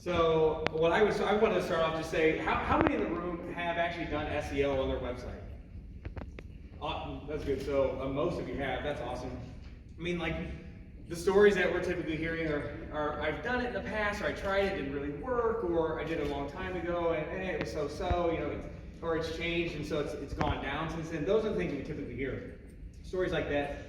So I wanted to start off just say, how many in the room have actually done SEO on their website? That's good. So most of you have. That's awesome. I mean, like the stories that we're typically hearing are I've done it in the past, or I tried it, it didn't really work, or I did it a long time ago and it was so, you know, or it's changed and so it's gone down since then. Those are the things we typically hear. Stories like that.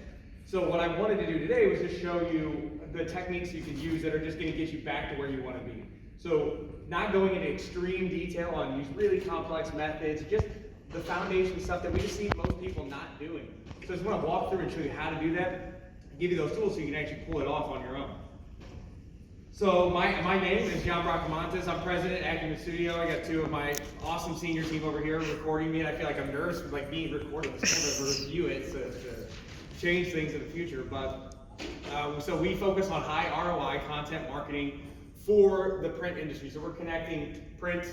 So what I wanted to do today was just show you the techniques you can use that are just going to get you back to where you want to be. So not going into extreme detail on these really complex methods, just the foundation stuff that we just see most people not doing. So I just want to walk through and show you how to do that, give you those tools so you can actually pull it off on your own. So my name is John Bracamontes. I'm president at Acumen Studio. I got two of my awesome senior team over here recording me, and I feel like I'm nervous with like being recorded. I just want to review it to change things in the future. But so we focus on high ROI content marketing for the print industry. So we're connecting print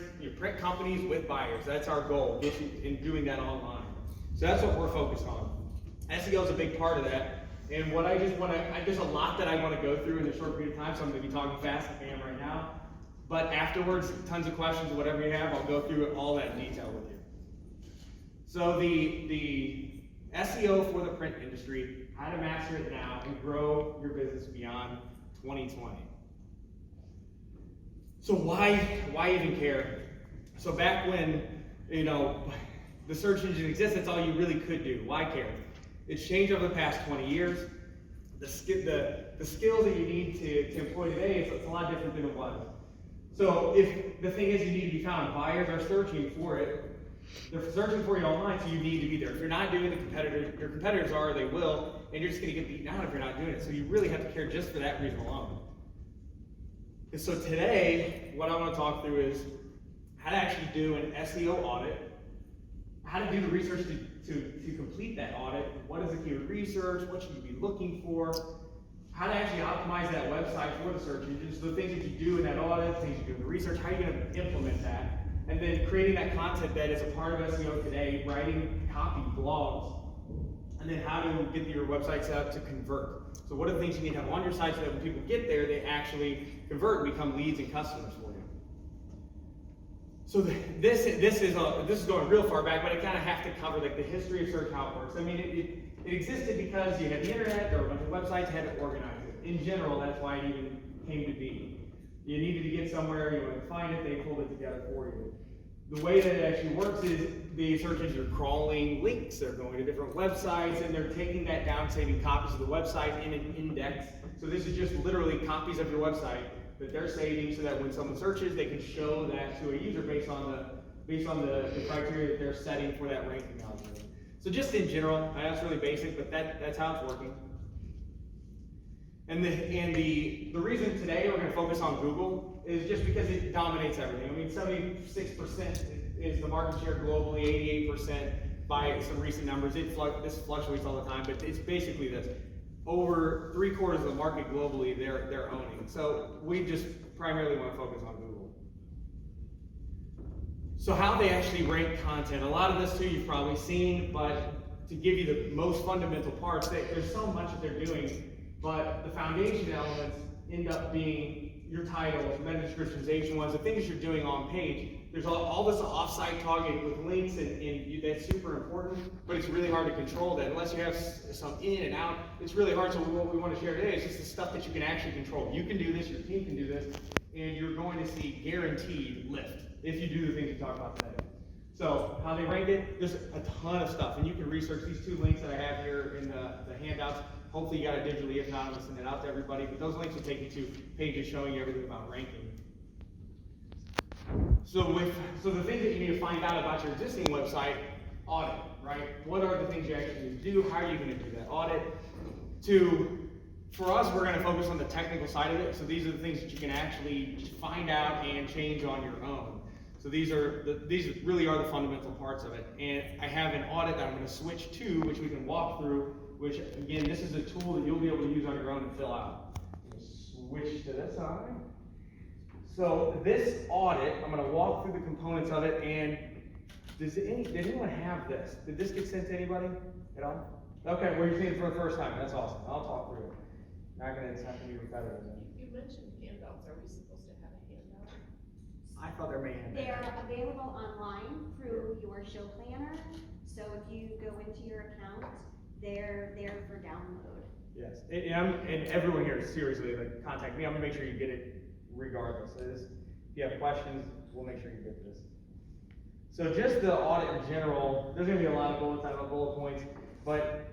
companies with buyers. That's our goal, in doing that online. So that's what we're focused on. SEO is a big part of that. And what I just want to, there's a lot that I want to go through in a short period of time, so I'm going to be talking fast like I am right now. But afterwards, tons of questions, whatever you have, I'll go through all that in detail with you. So the SEO for the print industry, how to master it now and grow your business beyond 2020. So why even care? So back when, you know, the search engine exists, that's all you really could do. Why care? It's changed over the past 20 years. The skills that you need to employ today, it's a lot different than it was. So if the thing is you need to be found, buyers are searching for it. They're searching for you online, so you need to be there. If you're not doing it, your competitors are, they will, and you're just going to get beaten out if you're not doing it. So you really have to care just for that reason alone. And so today, what I want to talk through is how to actually do an SEO audit, how to do the research to complete that audit, what is the keyword research, what should you be looking for, how to actually optimize that website for the search engines, the things that you do in that audit, things you do in the research, how are you going to implement that, and then creating that content that is a part of SEO today, writing copy, blogs, and then how to get your website set up to convert. So what are the things you need to have on your site so that when people get there, they actually convert and become leads and customers for you. So this is going real far back, but I kind of have to cover like the history of search, how it works. I mean, it existed because you had the internet, there were a bunch of websites, you had to organize it. In general, that's why it even came to be. You needed to get somewhere, you wanted to find it, they pulled it together for you. The way that it actually works is the search engines are crawling links, they're going to different websites, and they're taking that down, saving copies of the website in an index. So this is just literally copies of your website that they're saving so that when someone searches, they can show that to a user based on the criteria that they're setting for that ranking algorithm. So just in general, that's really basic, but that's how it's working. And the reason today we're going to focus on Google is just because it dominates everything. I mean, 76% is the market share globally, 88% by some recent numbers. This fluctuates all the time, but it's basically this. Over 3/4 of the market globally, they're owning. So we just primarily want to focus on Google. So how they actually rank content. A lot of this too you've probably seen, but to give you the most fundamental parts, there's so much that they're doing, but the foundation elements end up being your titles, meta descriptions, H1s, the things you're doing on page. There's all this off-site targeting with links, and that's super important, but it's really hard to control that. Unless you have some in and out, it's really hard. So what we want to share today is just the stuff that you can actually control. You can do this, your team can do this, and you're going to see guaranteed lift if you do the things we talked about today. So how they rank it, there's a ton of stuff, and you can research these two links that I have here in the handouts. Hopefully you got it digitally, if not, I'm going to send it out to everybody, but those links will take you to pages showing you everything about ranking. So the things that you need to find out about your existing website, audit, right? What are the things you actually need to do? How are you going to do that audit? For us, we're going to focus on the technical side of it. So these are the things that you can actually just find out and change on your own. So these really are the fundamental parts of it. And I have an audit that I'm going to switch to, which we can walk through, which again, this is a tool that you'll be able to use on your own and fill out. Switch to this side. So this audit, I'm going to walk through the components of it, and did anyone have this? Did this get sent to anybody at all? Okay, well, you're seeing it for the first time. That's awesome. I'll talk through it. Not going to have to be repetitive. You mentioned handouts. Are we supposed to have a handout? other man. They are available online through your show planner. So if you go into your account, they're there for download. Yes, and everyone here, seriously, like, contact me. I'm gonna make sure you get it regardless. If you have questions, we'll make sure you get this. So just the audit in general, there's gonna be a lot of bullets, I don't know, bullet points, but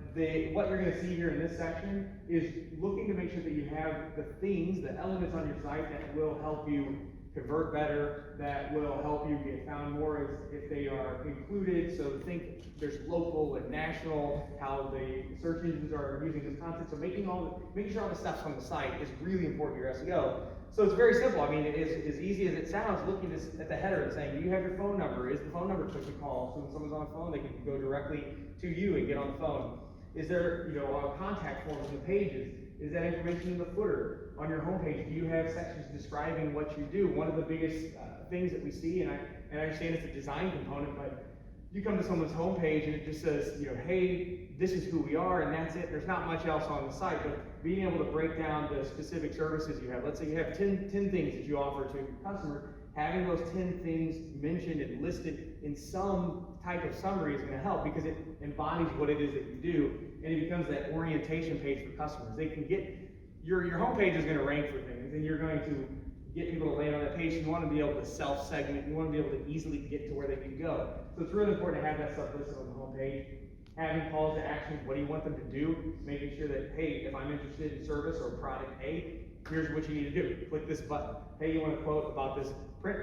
what you're gonna see here in this section is looking to make sure that you have the things, the elements on your site that will help you convert better, that will help you get found more if they are included. So think there's local and national, how the search engines are using this content. So making sure all the stuff's on the site is really important to your SEO. So it's very simple. I mean, it is as easy as it sounds, looking at the header and saying, do you have your phone number? Is the phone number click to call? So when someone's on the phone, they can go directly to you and get on the phone. Is there, contact forms in the pages? Is that information in the footer? On your homepage, do you have sections describing what you do? One of the biggest things that we see, and I understand it's a design component, but you come to someone's homepage and it just says, hey, this is who we are, and that's it. There's not much else on the site, but being able to break down the specific services you have. Let's say you have 10 things that you offer to a customer. Having those 10 things mentioned and listed in some type of summary is going to help, because it embodies what it is that you do, and it becomes that orientation page for customers. They can get, your homepage is going to rank for things, and you're going to get people to land on that page. You want to be able to self-segment. You want to be able to easily get to where they can go. So it's really important to have that stuff listed on the homepage. Having calls to action, what do you want them to do? Making sure that, hey, if I'm interested in service or product A, here's what you need to do. Click this button. Hey, you want to quote about this print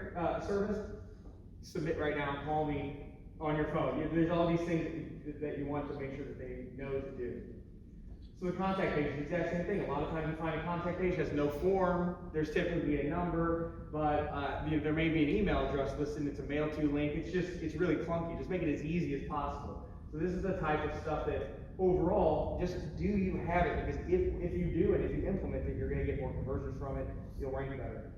service? Submit right now, call me on your phone. There's all these things that you want to make sure that they know to do. So the contact page is the exact same thing. A lot of times you find a contact page has no form. There's typically a number, but there may be an email address listed. It's a mail to link. It's really clunky. Just make it as easy as possible. So this is the type of stuff that overall, just do you have it? Because if you do and if you implement it, you're going to get more conversions from it. You'll rank better.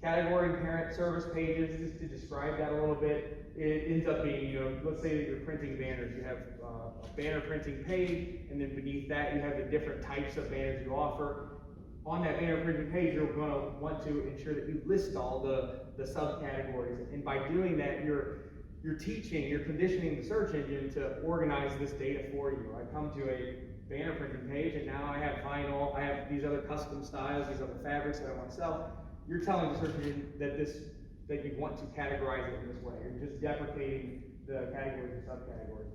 Category parent service pages, just to describe that a little bit, it ends up being, let's say that you're printing banners. You have a banner printing page, and then beneath that you have the different types of banners you offer. On that banner printing page, you're going to want to ensure that you list all the subcategories, and by doing that, you're conditioning the search engine to organize this data for you. I come to a banner printing page, and now I have vinyl, I have these other custom styles, these other fabrics that I want to sell. You're telling the search engine that you want to categorize it in this way. You're just deprecating the categories and subcategories.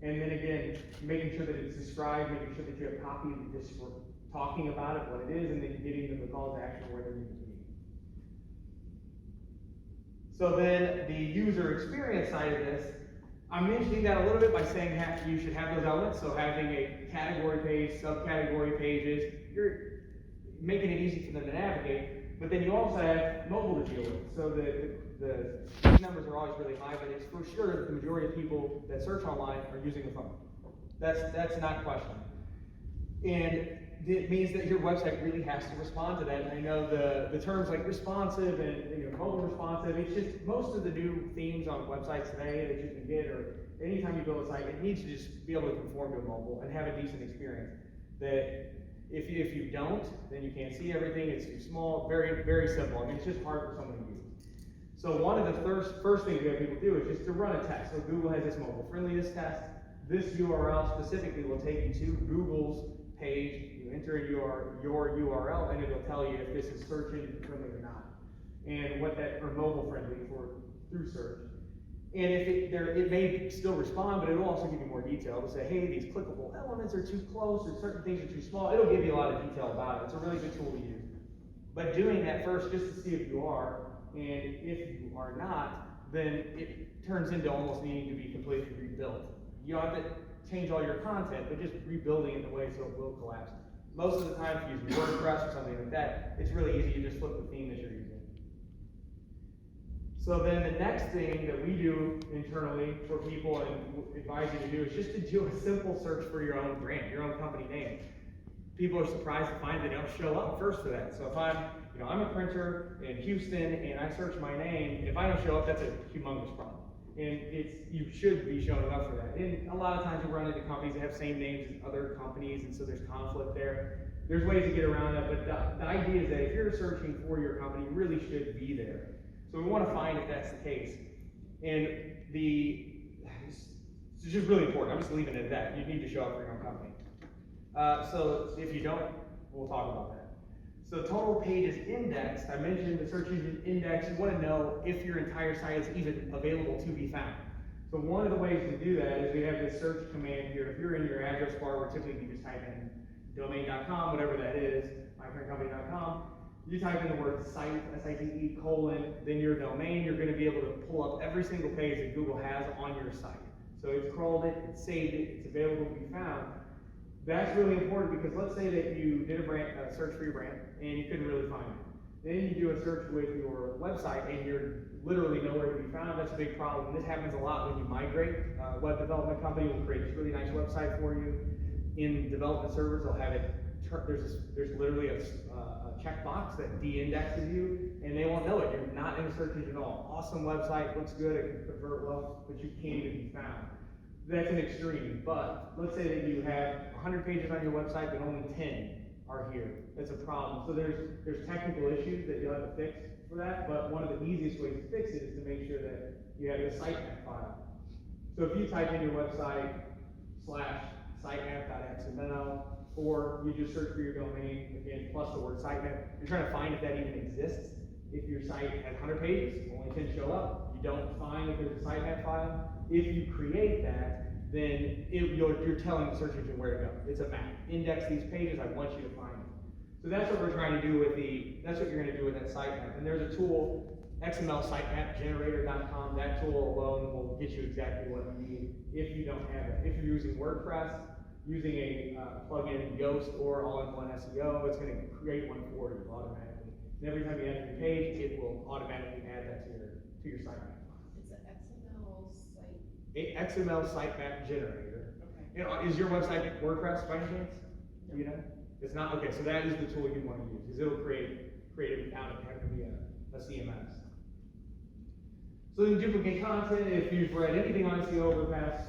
And then again, making sure that it's described, making sure that you have copy of this, talking about it, what it is, and then getting them the calls to action where they need to be. So then the user experience side of this, I'm mentioning that a little bit by saying you should have those elements. So having a category page, subcategory pages, you're making it easy for them to navigate. But then you also have mobile to deal with. So the numbers are always really high, but it's for sure that the majority of people that search online are using the phone. That's not questioned. And it means that your website really has to respond to that. And I know the terms like responsive and mobile responsive, it's just most of the new themes on websites today that you can get, or anytime you build a site, it needs to just be able to conform to a mobile and have a decent experience. That if you don't, then you can't see everything, it's too small, very, very simple. I mean, it's just hard for someone to use. So one of the first things we have people do is just to run a test. So Google has this mobile friendliness test. This URL specifically will take you to Google's page. You enter your URL, and it'll tell you if this is search engine friendly or not, and what that, or mobile friendly through search. And if it may still respond, but it'll also give you more detail. It'll say, hey, these clickable elements are too close, or certain things are too small. It'll give you a lot of detail about it. It's a really good tool to use. But doing that first, just to see if you are, and if you are not, then it turns into almost needing to be completely rebuilt. You don't have to change all your content, but just rebuilding it in a way so it will collapse. Most of the time, if you use WordPress or something like that, it's really easy. You just flip the theme that you're using. So then the next thing that we do internally for people and advise you to do is just to do a simple search for your own brand, your own company name. People are surprised to find they don't show up first for that. So if I'm a printer in Houston and I search my name, if I don't show up, that's a humongous problem. And you should be showing up for that. And a lot of times you run into companies that have same names as other companies, and so there's conflict there. There's ways to get around that, but the idea is that if you're searching for your company, you really should be there. So we want to find if that's the case. And it's just really important. I'm just leaving it at that. You need to show up for your own company. So if you don't, we'll talk about that. So total pages indexed, I mentioned the search engine index. You want to know if your entire site is even available to be found. So one of the ways to do that is we have this search command here. If you're in your address bar, where typically you just type in domain.com, whatever that is, mycurrentcompany.com, you type in the word site, S-I-T-E, colon, then your domain, you're going to be able to pull up every single page that Google has on your site. So it's crawled it, it's saved it, it's available to be found. That's really important because let's say that you did a search for your brand and you couldn't really find it. Then you do a search with your website and you're literally nowhere to be found. That's a big problem. This happens a lot when you migrate. A web development company will create this really nice website for you. In development servers, they'll have it, there's literally a checkbox that de-indexes you, and they won't know it. You're not in the search engine at all. Awesome website, looks good, it can convert well, but you can't even be found. That's an extreme, but let's say that you have 100 pages on your website, but only 10 are here. That's a problem. So there's technical issues that you'll have to fix for that, but one of the easiest ways to fix it is to make sure that you have the sitemap file. So if you type in your website /sitemap.xml, or you just search for your domain, again, plus the word sitemap, you're trying to find if that even exists. If your site has 100 pages, only 10 show up, you don't find if there's a sitemap file. If you create that, then you're telling the search engine where to go. It's a map. Index these pages, I want you to find them. So that's what we're trying to do that's what you're going to do with that sitemap. And there's a tool, XML sitemapgenerator.com. That tool alone will get you exactly what you need if you don't have it. If you're using WordPress, using a plugin, Yoast, or all-in-one SEO, it's going to create one for you automatically. And every time you enter your page, it will automatically add that to your sitemap. It's an XML site. XML sitemap generator. Okay. You know, is your website WordPress by any chance? Do you know? It's not. Okay, so that is the tool you want to use, because it'll create it without it having to be a CMS. So then duplicate content, if you've read anything on SEO over the past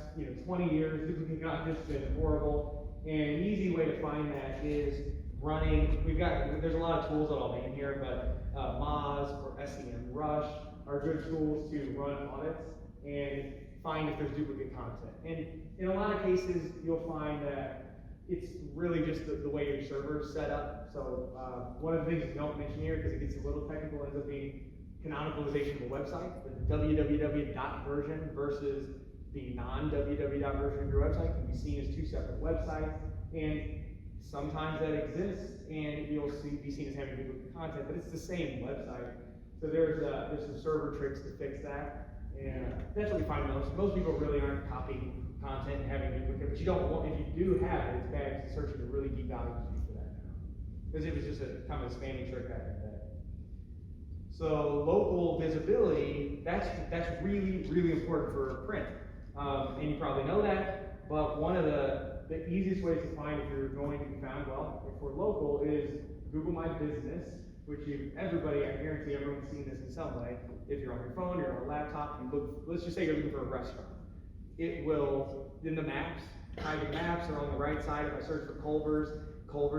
20 years, duplicate content's been horrible. And an easy way to find that is running, there's a lot of tools that I'll name here, but Moz or SEMrush are good tools to run audits and find if there's duplicate content. And in a lot of cases, you'll find that it's really just the way your server is set up. So one of the things you don't mention here, because it gets a little technical, ends up being canonicalization of a website. The www version versus the non-www version of your website can be seen as two separate websites. And sometimes that exists, and you'll be seen as having duplicate content, but it's the same website. So there's some server tricks to fix that. And that's what we find most people really aren't copying content and having duplicate, but you don't want, if you do have it, it's bad to search into really deep values for that now. Because it was just a kind of a spamming trick back in the day. So local visibility, that's really, really important for print. And you probably know that, but one of the easiest ways to find if you're going to be found well for local is Google My Business, which everybody, I guarantee everyone's seen this in some way. If you're on your phone, you're on a laptop, you look, let's just say you're looking for a restaurant. It will, in the maps, private maps are on the right side. If I search for Culver's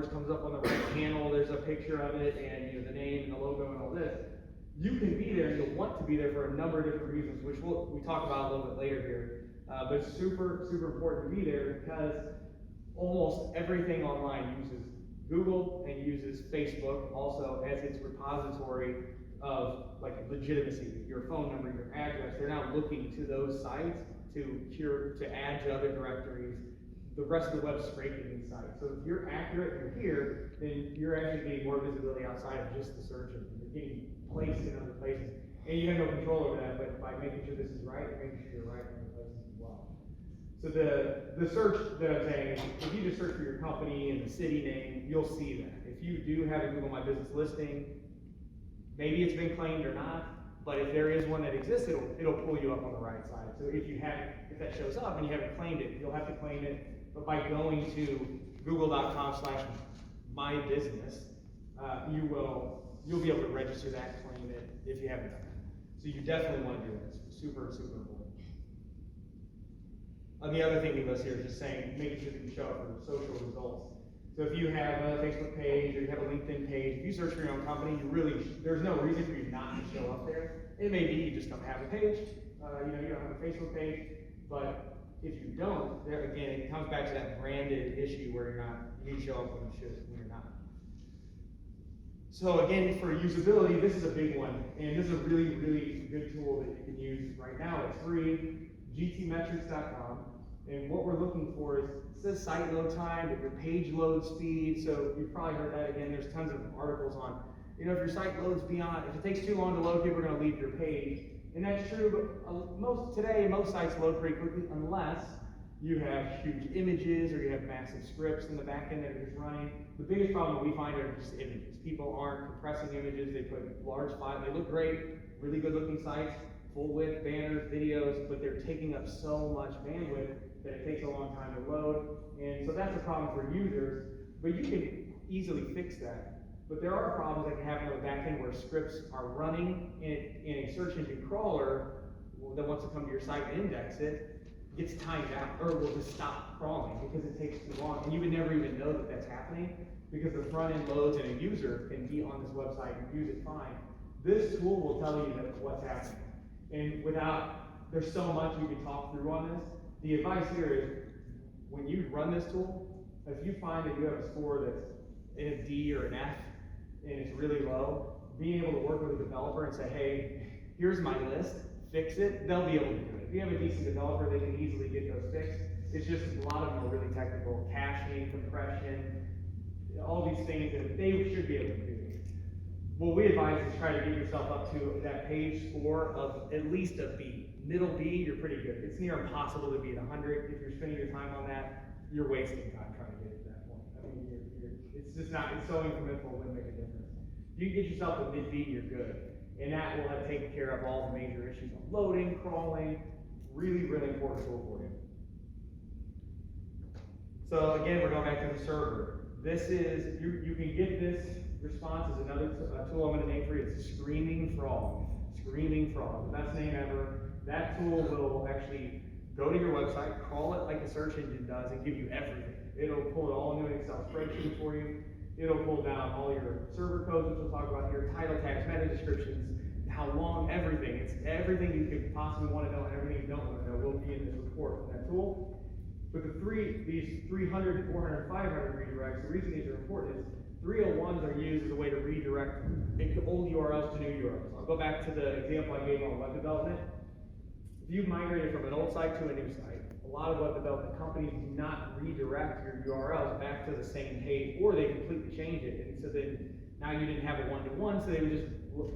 comes up on the right panel, there's a picture of it, and the name and the logo and all this. You can be there, and you'll want to be there for a number of different reasons, which we talk about a little bit later here. But it's super, super important to be there because almost everything online uses Google and uses Facebook also as its repository of legitimacy. Your phone number, your address, they're now looking to those sites to add to other directories. The rest of the web's scraping these sites. So if you're accurate and you're here, then you're actually getting more visibility outside of just the search engine. You're getting placed in other places. And you have no control over that, but by making sure this is right, making sure you're right in other places as well. So the search that I'm saying is, if you just search for your company and the city name, you'll see that. If you do have a Google My Business listing, maybe it's been claimed or not, but if there is one that exists, it'll pull you up on the right side. So if that shows up and you haven't claimed it, you'll have to claim it. But by going to google.com/mybusiness, you'll be able to register that, claim it, if you haven't done that. So you definitely want to do that. It's super, super important. The other thing we list here is just saying, making sure that you show up for social results. So if you have a Facebook page or you have a LinkedIn page, if you search for your own company, there's no reason for you not to show up there. It may be you just don't have a page, you don't have a Facebook page, but if you don't, there again, it comes back to that branded issue where you need to show up when you're not. So again, for usability, this is a big one, and this is a really, really good tool that you can use right now. It's free, gtmetrics.com, and what we're looking for is, it says site load time, but your page load speed, so you've probably heard that again, there's tons of articles on, if your site loads beyond, if it takes too long to load, people are gonna leave your page, and that's true, but most sites load pretty quickly, unless you have huge images or you have massive scripts in the back end that are just running. The biggest problem we find are just images. People aren't compressing images, they put large files, they look great, really good looking sites, full width banners, videos, but they're taking up so much bandwidth that it takes a long time to load. And so that's a problem for users, but you can easily fix that. But there are problems that can happen on the back end where scripts are running in a search engine crawler that wants to come to your site and index it, gets timed out, or will just stop crawling because it takes too long. And you would never even know that that's happening because the front end loads and a user can be on this website and use it fine. This tool will tell you that what's happening. And there's so much you can talk through on this. The advice here is, when you run this tool, if you find that you have a score that's in a D or an F, and it's really low, being able to work with a developer and say, hey, here's my list, fix it, they'll be able to do it. If you have a decent developer, they can easily get those fixed. It's just a lot of them are really technical, caching, compression, all these things that they should be able to do. What we advise is try to get yourself up to that page score of at least a B. Middle B, you're pretty good. It's near impossible to be at 100. If you're spending your time on that, you're wasting time trying to get to that point. I mean, it's just not, it's so incremental, it wouldn't make a difference. You can get yourself a mid B, you're good. And that will have taken care of all the major issues on loading, crawling, really, really important tool for you. So again, we're going back to the server. This is, you can get this response is another tool I'm going to name for you. It's Screaming Frog. Screaming Frog, the best name ever. That tool will actually go to your website, crawl it like the search engine does, and give you everything. It'll pull it all into an Excel spreadsheet for you. It'll pull down all your server codes, which we'll talk about here, title tags, meta descriptions, how long, everything. It's everything you could possibly want to know and everything you don't want to know will be in this report from that tool. But these 300, 400, 500 redirects, the reason these are important is 301s are used as a way to redirect old URLs to new URLs. I'll go back to the example I gave on web development. If you've migrated from an old site to a new site, a lot of web development companies do not redirect your URLs back to the same page, or they completely change it. And so then now you didn't have a one-to-one, so they would just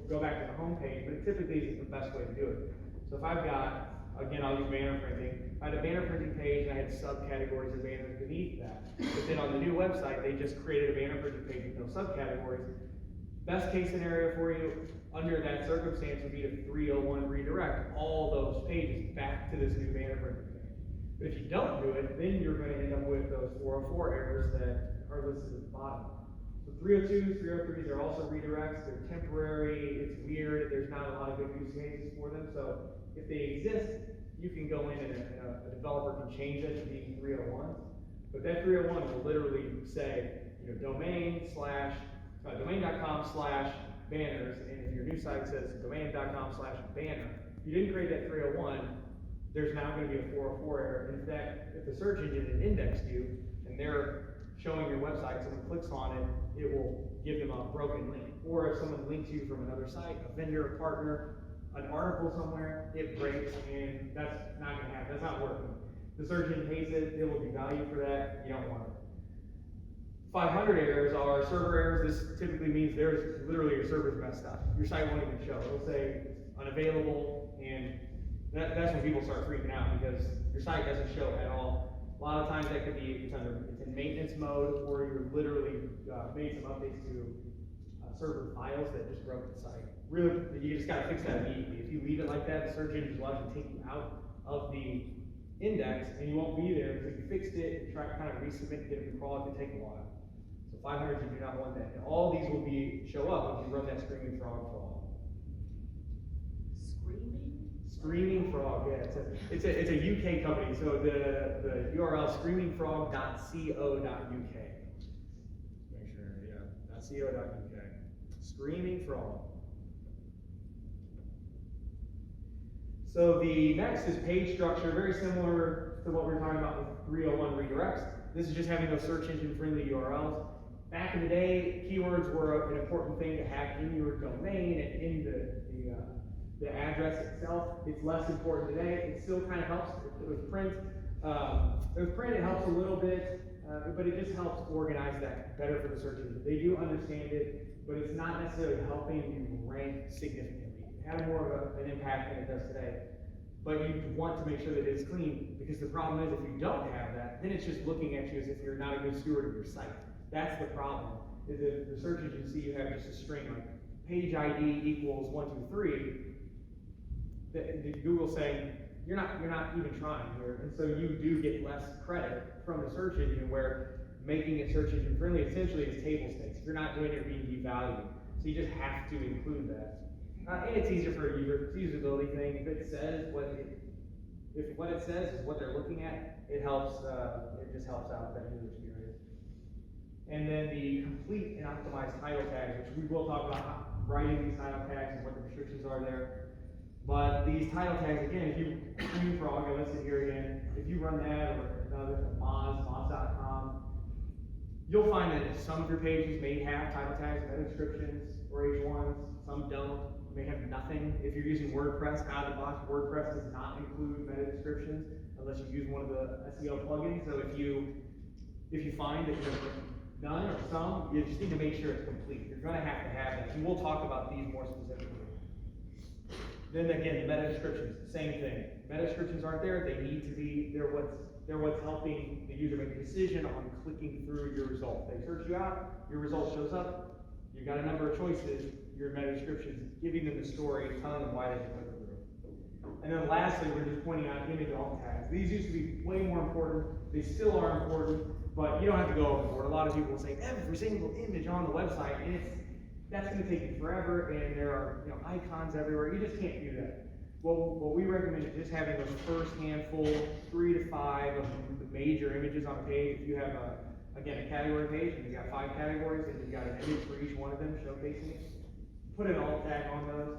go back to the home page, but it typically isn't the best way to do it. So if I've got, again, I'll use banner printing. I had a banner printing page, and I had subcategories of banners beneath that. But then on the new website, they just created a banner printing page with no subcategories. Best case scenario for you, under that circumstance, would be a 301 redirect all those pages back to this new banner printing page. But if you don't do it, then you're going to end up with those 404 errors that are listed at the bottom. So 302s, 303s are also redirects. They're temporary, it's weird, there's not a lot of good use cases for them. So if they exist, you can go in and a developer can change it to be 301s. But that 301 will literally say, domain.com/banners, and if your new site says domain.com/banner, if you didn't create that 301, there's now going to be a 404 error. In fact, if the search engine has indexed you and they're showing your website, someone clicks on it, it will give them a broken link. Or if someone links you from another site, a vendor, a partner, an article somewhere, it breaks, and that's not going to happen. That's not working. The search engine hates it. It will devalue for that. You don't want it. 500 errors are server errors. This typically means there's literally your server's messed up. Your site won't even show. It'll say unavailable, and that's when people start freaking out because your site doesn't show at all. A lot of times that could be it's in maintenance mode, or you're literally made some updates to server files that just broke the site. Really, you just gotta fix that immediately. If you leave it like that, the search engine will actually take you out of the index, and you won't be there until you fixed it and try to kind of resubmit, get it to crawl. It could take a while. So 500, you do not want that. And all these will show up if you run that Screaming Frog for all. Screaming Frog, yeah. It's a UK company, so the URL is screamingfrog.co.uk. SEO.uk. Screaming fraud. So the next is page structure, very similar to what we were talking about with 301 redirects. This is just having those search engine friendly URLs. Back in the day, keywords were an important thing to have in your domain and in the address itself. It's less important today. It still kind of helps with print. With print, it helps a little bit, but it just helps organize that better for the search engine. They do understand it, but it's not necessarily helping you rank significantly. It has more of an impact than it does today. But you want to make sure that it's clean, because the problem is if you don't have that, then it's just looking at you as if you're not a good steward of your site. That's the problem, is if the search engine see you have just a string like page ID equals 1, 2, 3, the Google's saying, you're not even trying here, and so you do get less credit from the search engine, where making it search engine friendly essentially is table stakes. If you're not doing it, you're being devalued. So you just have to include that. And it's easier for a user. It's a usability thing. If it says if what it says is what they're looking at, it helps. It just helps out with that user experience. And then the complete and optimized title tags, which we will talk about writing these title tags and what the restrictions are there. But these title tags, again, if you screen frog, I listed here again, if you run that or another moz.com, you'll find that some of your pages may have title tags, meta descriptions, or H1s, some don't. You may have nothing. If you're using WordPress, out of the box, WordPress does not include meta descriptions unless you use one of the SEO plugins. So if you find that you have none or some, you just need to make sure it's complete. You're going to have that. And we'll talk about these more specifically. Then again, the meta descriptions, same thing. Meta descriptions aren't there. They need to be. They're what's helping the user make a decision on clicking through your result. They search you out, your result shows up, you've got a number of choices, your meta descriptions, giving them the story, telling them why they should click through. And then lastly, we're just pointing out image alt tags. These used to be way more important. They still are important, but you don't have to go overboard. A lot of people will say every single image on the website, and that's going to take you forever, and there are icons everywhere. You just can't do that. Well, what we recommend is just having those first handful, 3 to 5 of the major images on a page. If you have a category page and you've got 5 categories and you've got an image for each one of them showcasing it, put an alt tag on those.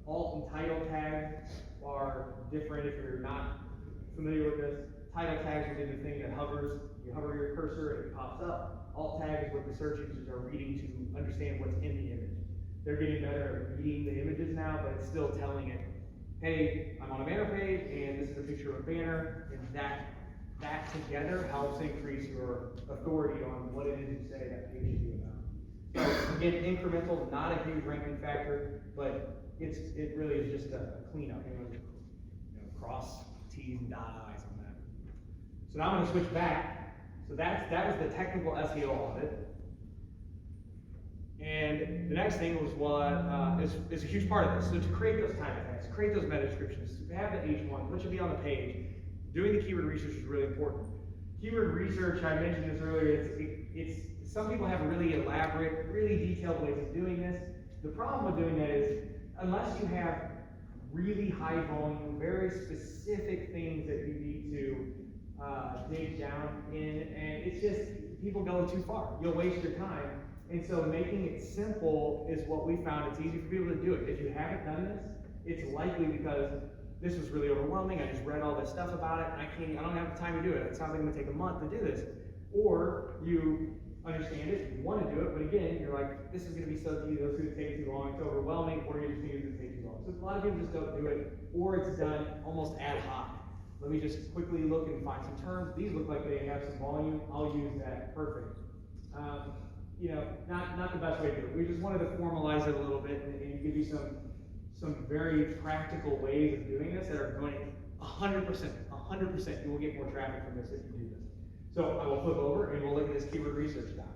Alt and title tags are different if you're not familiar with this. Title tags are the thing that hovers. You hover your cursor and it pops up. Alt tag is what the search engines are reading to understand what's in the image. They're getting better at reading the images now, but it's still telling it, hey, I'm on a banner page, and this is a picture of a banner, and that together helps increase your authority on what it is you say that page should be about. So again, incremental, not a huge ranking factor, but it really is just a cleanup. Cross T's and dot I's on that. So now I'm going to switch back. So that was the technical SEO audit. And the next thing was what is a huge part of this. So to create those title tags, create those meta descriptions, to have the H1, what should be on the page, doing the keyword research is really important. Keyword research, I mentioned this earlier, it's some people have really elaborate, really detailed ways of doing this. The problem with doing that is, unless you have really high volume, very specific things that you need to dig down in, and it's just, people go too far. You'll waste your time. And so making it simple is what we found. It's easy for people to do it. If you haven't done this, it's likely because this was really overwhelming. I just read all this stuff about it, and I don't have the time to do it. It sounds like it would take a month to do this. Or you understand it, you want to do it, but again, you're like, this is going to be so tedious, it's going to take too long, it's overwhelming, or you just think it's going to take too long. So a lot of people just don't do it, or it's done almost ad hoc. Let me just quickly look and find some terms. These look like they have some volume. I'll use that. Perfect. Not the best way to do it. We just wanted to formalize it a little bit and give you some very practical ways of doing this that are going 100%. You will get more traffic from this if you do this. So I will flip over and we'll look at this keyword research doc.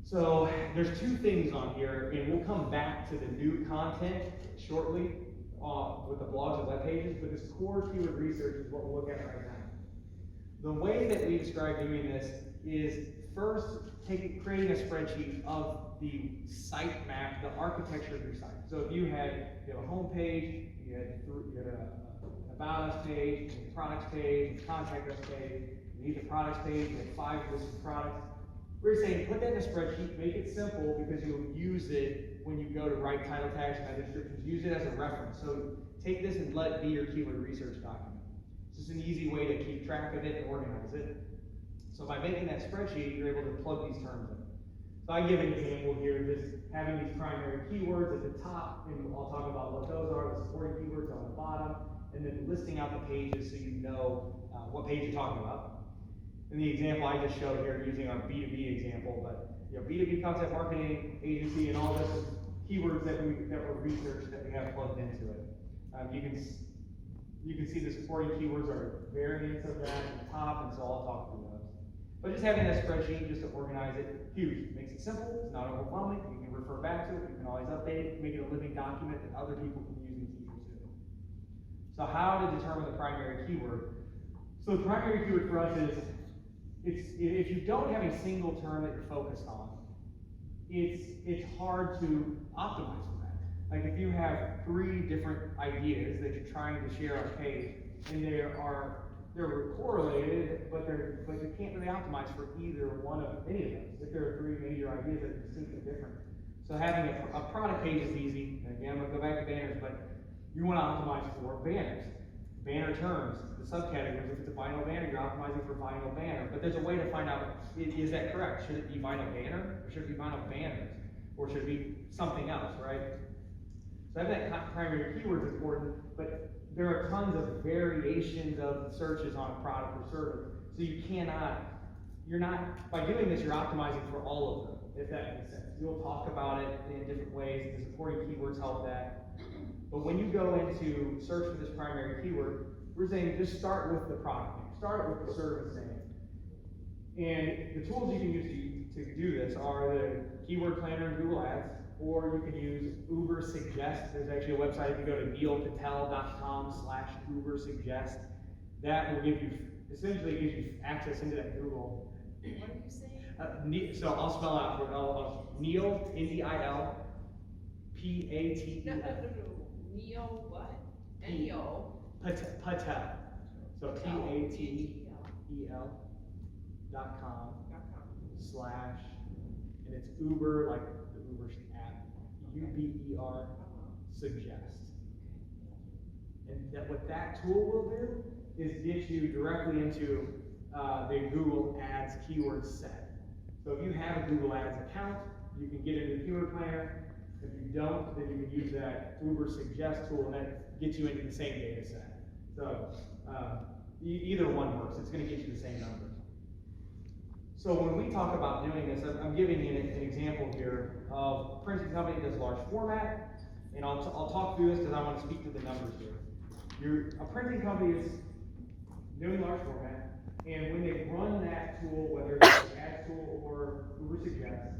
So there's 2 things on here, and we'll come back to the new content shortly with the blogs and web pages, but this core keyword research is what we'll look at right now. The way that we describe doing this is first creating a spreadsheet of the site map, the architecture of your site. So if you have a home page, you had an about us page, a products page, a contact us page, You need the products page, you have 5 listed products. We're saying put that in a spreadsheet, make it simple because you'll use it when you go to write title tags, meta descriptions, use it as a reference. So take this and let it be your keyword research document. It's just an easy way to keep track of it and organize it. So by making that spreadsheet, you're able to plug these terms in. So I give an example here, just having these primary keywords at the top, and I'll talk about what those are, the supporting keywords on the bottom, and then listing out the pages so you know what page you're talking about. And the example I just showed here using our B2B example, but B2B content marketing agency and all this keywords that were researched that we have plugged into it. You can see the supporting keywords are variants of that at the top, and so I'll talk through those. But just having that spreadsheet just to organize it, huge. Makes it simple, it's not overwhelming, you can refer back to it, you can always update it, make it a living document that other people can use and teachers do. So how to determine the primary keyword? So the primary keyword for us is, if you don't have a single term that you're focused on, it's hard to optimize for that. Like if you have 3 different ideas that you're trying to share on a page, and they're correlated, but you can't really optimize for either one of any of those. If there are 3 major ideas that are distinctly different. So having a product page is easy. And again, I'm gonna go back to banners, but you want to optimize for banners. Banner terms, the subcategories. If it's a vinyl banner, you're optimizing for vinyl banner. But there's a way to find out, is that correct? Should it be vinyl banner, or should it be vinyl banners? Or should it be something else, right? So having that primary keyword is important, but there are tons of variations of searches on a product or service. So by doing this, you're optimizing for all of them, if that makes sense. You'll talk about it in different ways. The supporting keywords help that. But when you go into search for this primary keyword, we're saying just start with the product name, start with the service name. And the tools you can use to do this are the keyword planner in Google Ads, or you can use Uber Suggest. There's actually a website, if you go to neilpatel.com/UberSuggest, that will give you, essentially gives you access into that Google. What are you saying? So I'll spell out for it. Neil, N-E-I-L, P-A-T-E-L. Neo what? Neo. Patel. So Patel.com/ and it's Uber, like the Uber app, UBER suggest. And what that tool will do is get you directly into the Google Ads keyword set. So if you have a Google Ads account, you can get into the keyword planner. If you don't, then you can use that Uber Suggest tool, and that gets you into the same data set. So either one works. It's going to get you the same numbers. So when we talk about doing this, I'm giving you an example here of a printing company that does large format, and I'll talk through this because I want to speak to the numbers here. A printing company is doing large format, and when they run that tool, whether it's an Ads tool or Uber Suggest,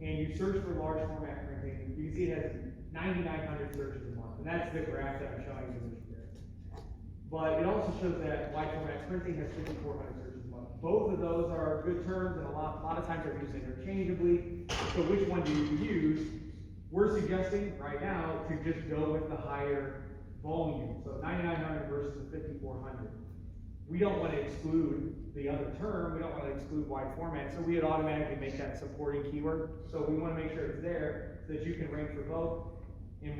and you search for large format printing, you can see it has 9,900 searches a month, and that's the graph that I'm showing you here. But it also shows that wide format printing has 5,400 searches a month. Both of those are good terms, and a lot of times they're used interchangeably. So which one do you use? We're suggesting right now to just go with the higher volume, so 9,900 versus the 5,400. We don't want to exclude the other term, we don't want to exclude wide format, so we would automatically make that a supporting keyword. So we want to make sure it's there so that you can rank for both. And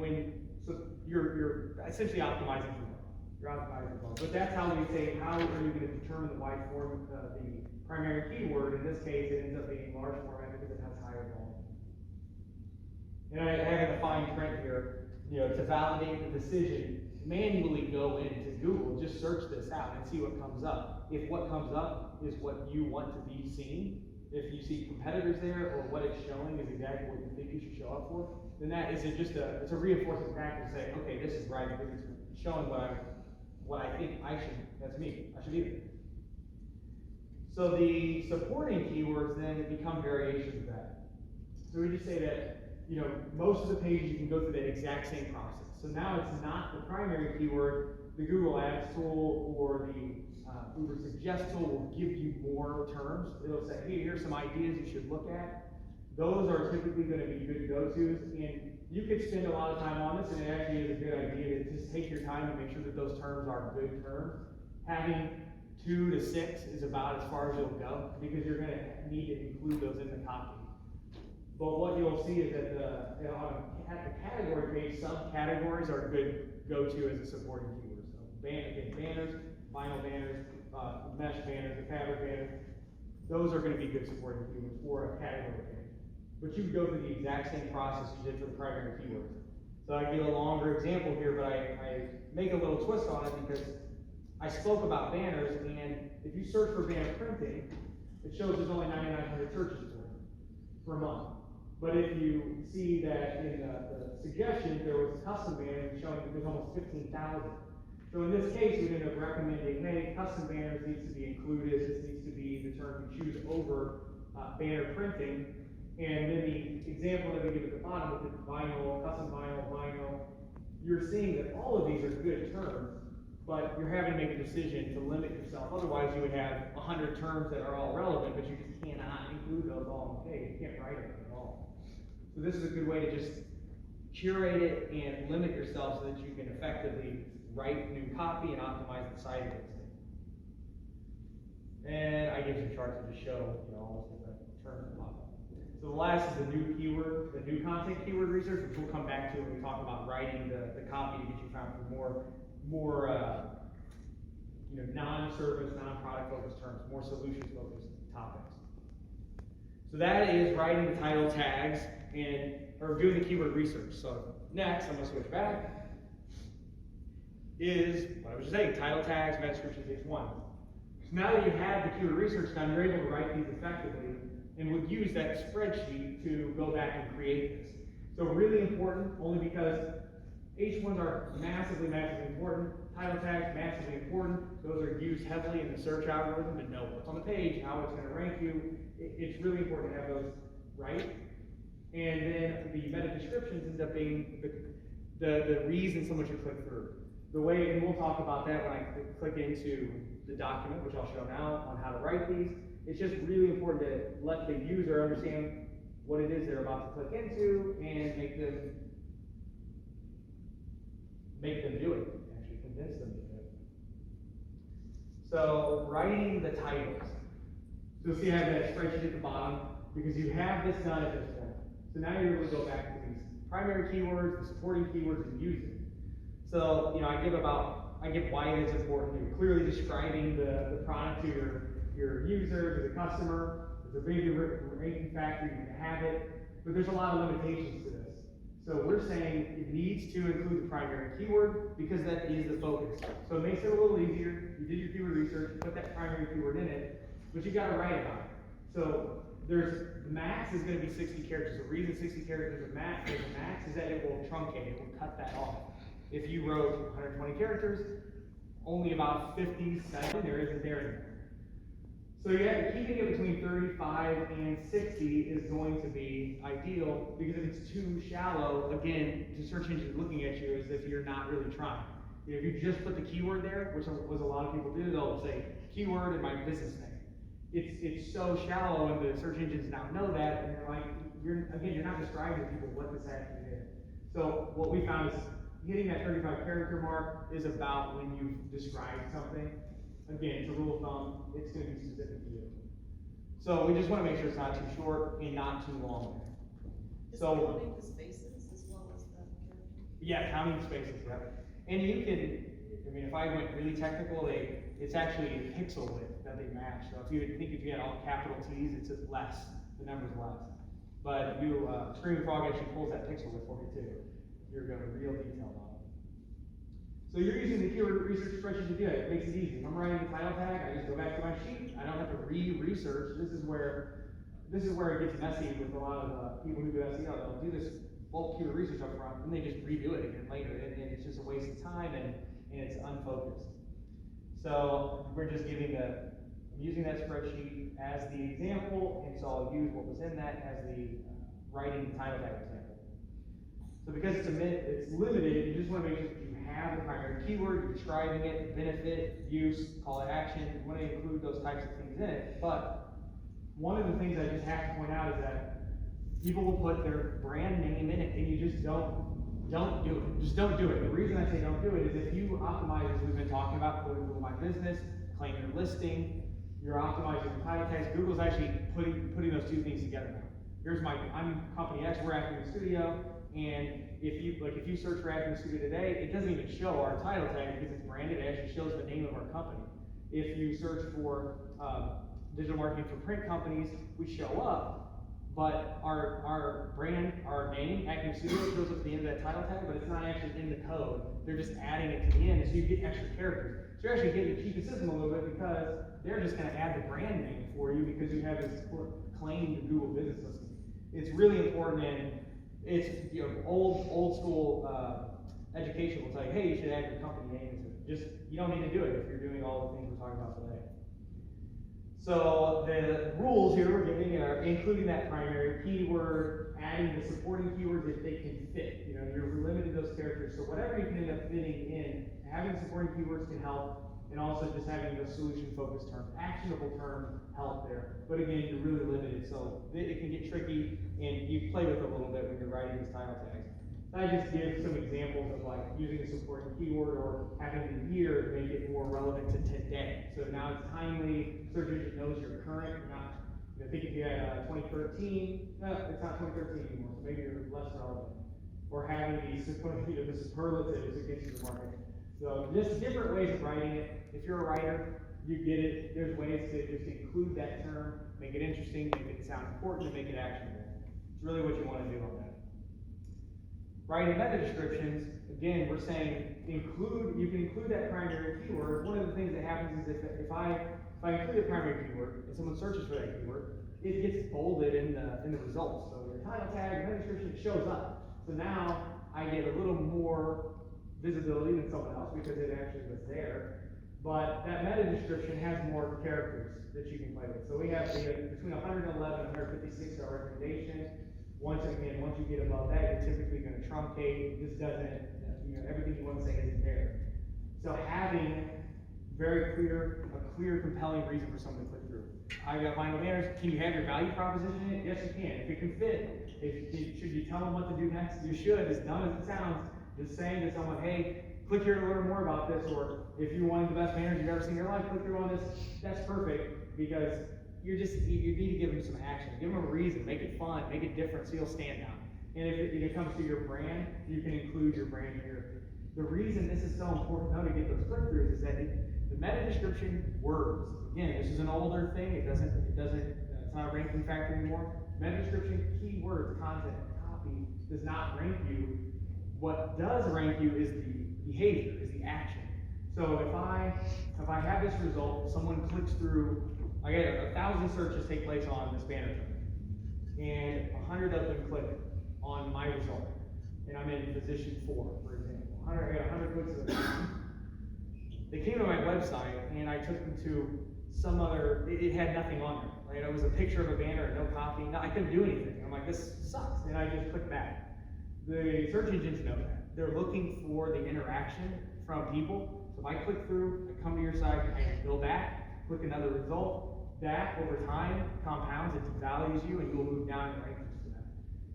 so you're essentially optimizing for both. You're optimizing for both. But that's how we say, how are you going to determine the wide format, the primary keyword? In this case, it ends up being large format because it has higher volume. And I have a fine print here, to validate the decision, manually go into Google, just search this out and see what comes up. If what comes up is what you want to be seen, if you see competitors there or what it's showing is exactly what you think you should show up for, then that is it's a reinforcing factor to say, okay, this is right because it's showing what I think that's me, I should be there. So the supporting keywords then become variations of that. So we just say that, most of the pages you can go through that exact same process. So now it's not the primary keyword, the Google Ads tool or the Uber Suggest tool will give you more terms. It'll say, hey, here's some ideas you should look at. Those are typically going to be good go-tos, and you could spend a lot of time on this, and it actually is a good idea to just take your time and make sure that those terms are good terms. Having 2 to 6 is about as far as you'll go, because you're gonna need to include those in the copy. But what you'll see is that at the category page, subcategories are good go-to as a supporting keyword. So banners, vinyl banners, mesh banners, the fabric banners, those are gonna be good supporting keywords for a category page. But you would go through the exact same process you did for the primary keywords. So I give a longer example here, but I make a little twist on it because I spoke about banners, and if you search for banner printing, it shows there's only 9,900 searches for a month. But if you see that in the suggestions, there was custom banners showing that there's almost 15,000. So in this case, we ended up recommending, hey, custom banners needs to be included. This needs to be the term you choose over banner printing. And then the example that we give at the bottom with the vinyl, custom vinyl, you're seeing that all of these are good terms, but you're having to make a decision to limit yourself. Otherwise, you would have 100 terms that are all relevant, but you just cannot include those all in the page. You can't write them at all. So this is a good way to just curate it and limit yourself so that you can effectively write new copy and optimize the site against it. And I give some charts to just show, all those different terms that pop up. So the last is the new keyword, the new content keyword research, which we'll come back to when we talk about writing the copy to get you found for more non-service, non-product focused terms, more solutions focused topics. So that is writing the title tags or doing the keyword research. So next, I'm going to switch back, is what I was just saying, title tags, meta descriptions, each one. So now that you have the keyword research done, you're able to write these effectively and would use that spreadsheet to go back and create this. So really important, only because H1s are massively important. Title tags, massively important. Those are used heavily in the search algorithm to know what's on the page, how it's going to rank you. It's really important to have those right. And then the meta descriptions end up being the reason someone should click through. The way, and we'll talk about that when I click into the document, which I'll show now on how to write these. It's just really important to let the user understand what it is they're about to click into and make them do it, actually convince them to do it. So writing the titles. So you'll see I have that spreadsheet at the bottom because you have this done at this point. So now you're able to go back to these primary keywords, the supporting keywords, and use it. So I give why it is important. You're clearly describing the product to your user, to the customer. There's a big ranking factor, you can have it, but there's a lot of limitations to this. So we're saying it needs to include the primary keyword because that is the focus. So it makes it a little easier. You did your keyword research, you put that primary keyword in it, but you gotta write about it. So the max is gonna be 60 characters. The reason 60 characters is max is that it will truncate, it will cut that off. If you wrote 120 characters, only about 57 there isn't there anymore. So keeping it between 35 and 60 is going to be ideal, because if it's too shallow, again, the search engine is looking at you as if you're not really trying. If you just put the keyword there, which was a lot of people do, they'll say keyword and my business name. It's so shallow, and the search engines now know that, and they're like, you're not describing to people what this actually is. So what we found is hitting that 35 character mark is about when you've described something. Again, it's a rule of thumb, it's going to be specific to you. So we just want to make sure it's not too short and not too long. So counting the spaces as well as the character? Yeah, counting the spaces, yeah. And you can, if I went really technical, it's actually a pixel width that they match. So if you had all capital T's, it's less, the number's less. But Screaming Frog actually pulls that pixel width for you too. You're going to real detail on it. So you're using the keyword research spreadsheet to do it. It makes it easy. If I'm writing the title tag, I just go back to my sheet. I don't have to re-research. This is where it gets messy with a lot of people who do SEO. They'll do this bulk keyword research up front, and they just redo it again later, and it's just a waste of time, and it's unfocused. So we're just I'm using that spreadsheet as the example, and so I'll use what was in that as the writing the title tag example. So because it's limited, you just want to make sure that you have the primary keyword, you're describing it, benefit, use, call to action. You want to include those types of things in it. But one of the things I just have to point out is that people will put their brand name in it, and you just don't do it. Just don't do it. The reason I say don't do it is if you optimize, as we've been talking about, Google My Business, claim your listing, you're optimizing your title tags. Google's actually putting those two things together now. I'm company X, we're Acting Studio, and if you search for Acting Studio today, it doesn't even show our title tag because it's branded. It actually shows the name of our company. If you search for digital marketing for print companies, we show up, but our brand, our name, Acting Studio, shows up at the end of that title tag, but it's not actually in the code. They're just adding it to the end, so you get extra characters. So you're actually getting to keep the system a little bit because they're just going to add the brand name for you because you have this claimed Google Business Listing. It's really important, and it's old school education will tell you, hey, you should add your company name to it. Just you don't need to do it if you're doing all the things we're talking about today. So the rules here we're giving are including that primary keyword, adding the supporting keywords if they can fit. You're limited those characters. So whatever you can end up fitting in, having supporting keywords can help, and also just having those solution-focused terms, actionable terms help there. But again, you're really limited, so it can get tricky, and you play with it a little bit when you're writing these title tags. I just give some examples of like using a supporting keyword or having the year to make it more relevant to today. So now it's timely, search engine knows you're current, you're not, I think if you had 2013, no, it's not 2013 anymore, so maybe you're less relevant. Or having the superlatives against the market. So just different ways of writing it. If you're a writer, you get it. There's ways to just include that term, make it interesting, make it sound important, and make it actionable. It's really what you want to do on that. Writing meta descriptions, again, we're saying you can include that primary keyword. One of the things that happens is if I include a primary keyword and someone searches for that keyword, it gets bolded in the results. So your title tag, meta description shows up. So now I get a little more visibility than someone else because it actually was there. But that meta description has more characters that you can play with. So we have between 111 and 156 our recommendation. Once you get above that, you're typically going to truncate. This doesn't, everything you want to say isn't there. So having a clear, compelling reason for someone to click through. I got final banners. Can you have your value proposition in it? Yes, you can. If it can fit. Should you tell them what to do next? You should. As dumb as it sounds, just saying to someone, hey, click here to learn more about this, or if you want the best banners you've ever seen in your life, click through on this. That's perfect because you need to give them some action. Give them a reason. Make it fun. Make it different so you'll stand out. And if it comes to your brand, you can include your brand here. The reason this is so important though to get those click-throughs is that the meta description words. Again, this is an older thing. It's not a ranking factor anymore. Meta description, keywords, content, copy does not rank you. What does rank you is the behavior, is the action. So if I have this result, someone clicks through, I get 1,000 searches take place on this banner term, and 100 of them click on my result, and I'm in position 4, for example. I got 100 clicks of them. They came to my website, and I took them to some other. It had nothing on there. Right? It was a picture of a banner and no copy. No, I couldn't do anything. I'm like, this sucks, and I just clicked back. The search engines know that. They're looking for the interaction from people. So if I click through, I come to your site, I go back, click another result. That over time compounds, it devalues you, and you will move down in rankings to that.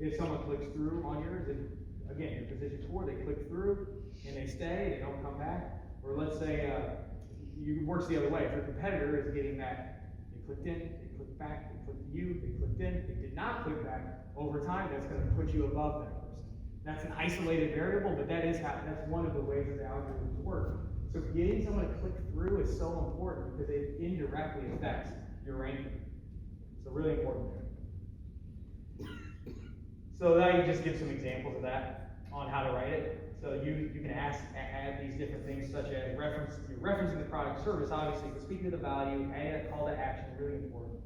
If someone clicks through on yours, and again, you're position 4, they click through and they stay, they don't come back. Or let's say it works the other way. If your competitor is getting that, they clicked in, they clicked back, they clicked you, they clicked in, they did not click back. Over time, that's going to put you above that person. That's an isolated variable, but that's one of the ways that the algorithms work. So getting someone to click through is so important because it indirectly affects your ranking. So really important there. So now you just give some examples of that on how to write it. So you can add these different things such as referencing the product or service, obviously, but speaking to the value, adding a call to action, really important.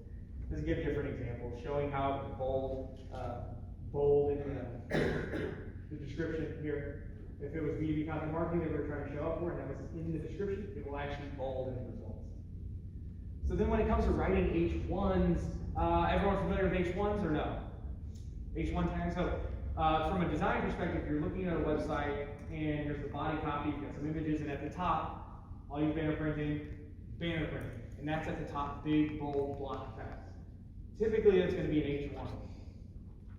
Let's give different examples, showing how bold in the description here. If it was B2B content marketing that we were trying to show up for, and that was in the description, it will actually bold in the results. So then when it comes to writing H1s, everyone familiar with H1s or no? H1 tags. So from a design perspective, you're looking at a website and here's the body copy, you've got some images, and at the top, all you banner printing, and that's at the top, big, bold, block text. Typically, that's going to be an H1.